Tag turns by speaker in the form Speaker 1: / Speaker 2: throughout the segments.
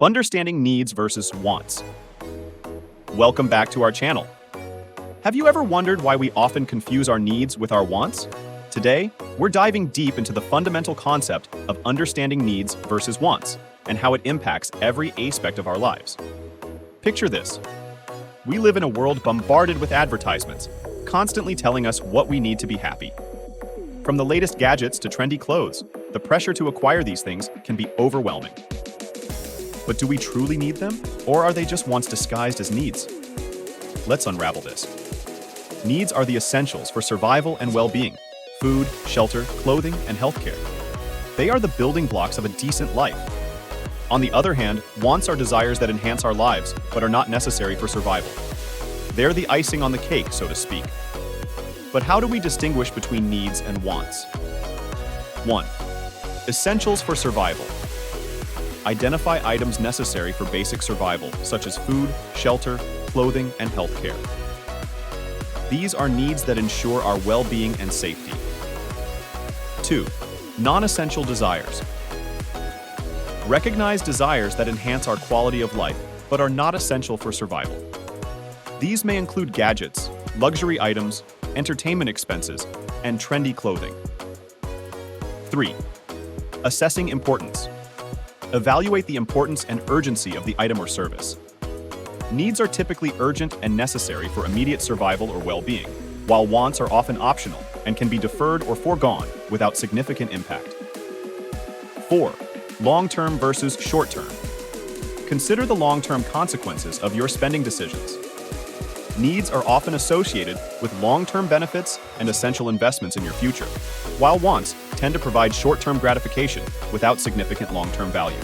Speaker 1: Understanding needs versus wants. Welcome back to our channel. Have you ever wondered why we often confuse our needs with our wants? Today, we're diving deep into the fundamental concept of understanding needs versus wants and how it impacts every aspect of our lives. Picture this. We live in a world bombarded with advertisements, constantly telling us what we need to be happy. From the latest gadgets to trendy clothes, the pressure to acquire these things can be overwhelming. But do we truly need them, or are they just wants disguised as needs? Let's unravel this. Needs are the essentials for survival and well-being: food, shelter, clothing, and healthcare. They are the building blocks of a decent life. On the other hand, wants are desires that enhance our lives, but are not necessary for survival. They're the icing on the cake, so to speak. But how do we distinguish between needs and wants? 1. Essentials for survival. Identify items necessary for basic survival, such as food, shelter, clothing, and healthcare. These are needs that ensure our well-being and safety. 2. Non-essential desires. Recognize desires that enhance our quality of life, but are not essential for survival. These may include gadgets, luxury items, entertainment expenses, and trendy clothing. 3. Assessing importance. Evaluate the importance and urgency of the item or service. Needs are typically urgent and necessary for immediate survival or well-being, while wants are often optional and can be deferred or foregone without significant impact. 4. Long-term versus short-term. Consider the long-term consequences of your spending decisions. Needs are often associated with long-term benefits and essential investments in your future, while wants tend to provide short-term gratification without significant long-term value.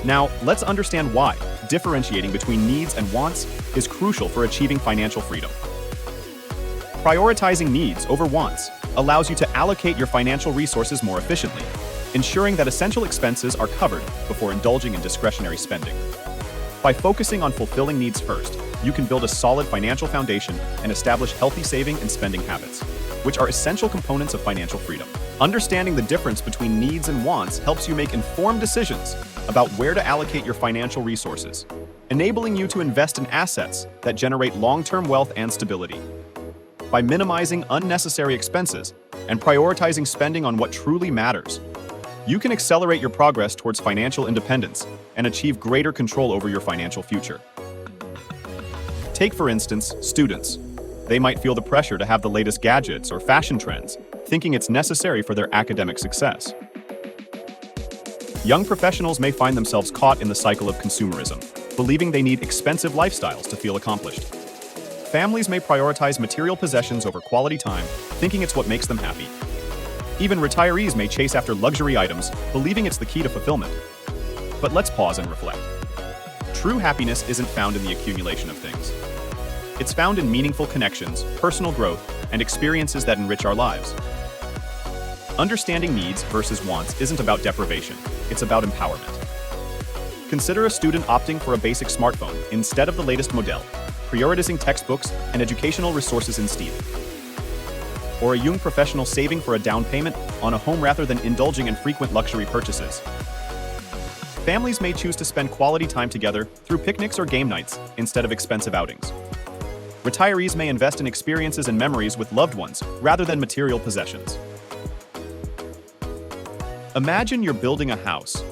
Speaker 1: Now, let's understand why differentiating between needs and wants is crucial for achieving financial freedom. Prioritizing needs over wants allows you to allocate your financial resources more efficiently, ensuring that essential expenses are covered before indulging in discretionary spending. By focusing on fulfilling needs first, you can build a solid financial foundation and establish healthy saving and spending habits, which are essential components of financial freedom. Understanding the difference between needs and wants helps you make informed decisions about where to allocate your financial resources, enabling you to invest in assets that generate long-term wealth and stability. By minimizing unnecessary expenses and prioritizing spending on what truly matters, you can accelerate your progress towards financial independence and achieve greater control over your financial future. Take, for instance, students. They might feel the pressure to have the latest gadgets or fashion trends, thinking it's necessary for their academic success. Young professionals may find themselves caught in the cycle of consumerism, believing they need expensive lifestyles to feel accomplished. Families may prioritize material possessions over quality time, thinking it's what makes them happy. Even retirees may chase after luxury items, believing it's the key to fulfillment. But let's pause and reflect. True happiness isn't found in the accumulation of things. It's found in meaningful connections, personal growth, and experiences that enrich our lives. Understanding needs versus wants isn't about deprivation, it's about empowerment. Consider a student opting for a basic smartphone instead of the latest model, prioritizing textbooks and educational resources instead. Or a young professional saving for a down payment on a home rather than indulging in frequent luxury purchases. Families may choose to spend quality time together through picnics or game nights instead of expensive outings. Retirees may invest in experiences and memories with loved ones rather than material possessions. Imagine you're building a house.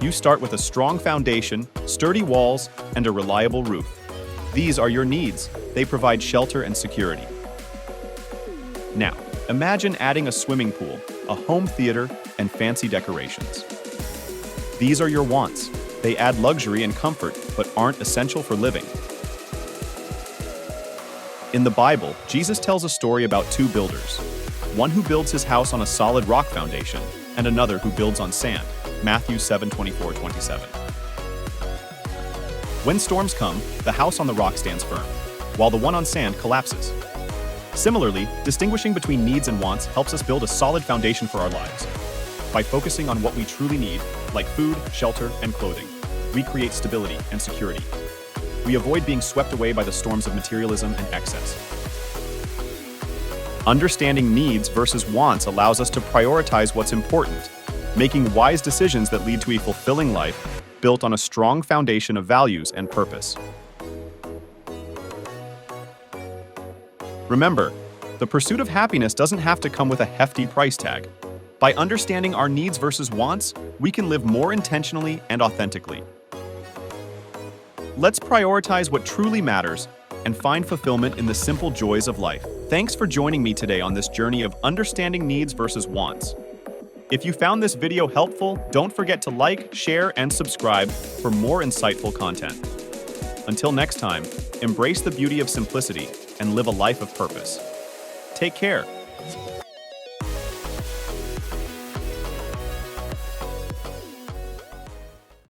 Speaker 1: You start with a strong foundation, sturdy walls, and a reliable roof. These are your needs. They provide shelter and security. Now, imagine adding a swimming pool, a home theater, and fancy decorations. These are your wants. They add luxury and comfort, but aren't essential for living. In the Bible, Jesus tells a story about two builders, one who builds his house on a solid rock foundation, and another who builds on sand, Matthew 7:24-27. When storms come, the house on the rock stands firm, while the one on sand collapses. Similarly, distinguishing between needs and wants helps us build a solid foundation for our lives. By focusing on what we truly need, like food, shelter, and clothing, we create stability and security. We avoid being swept away by the storms of materialism and excess. Understanding needs versus wants allows us to prioritize what's important, making wise decisions that lead to a fulfilling life built on a strong foundation of values and purpose. Remember, the pursuit of happiness doesn't have to come with a hefty price tag. By understanding our needs versus wants, we can live more intentionally and authentically. Let's prioritize what truly matters and find fulfillment in the simple joys of life. Thanks for joining me today on this journey of understanding needs versus wants. If you found this video helpful, don't forget to like, share, and subscribe for more insightful content. Until next time, embrace the beauty of simplicity and live a life of purpose. Take care.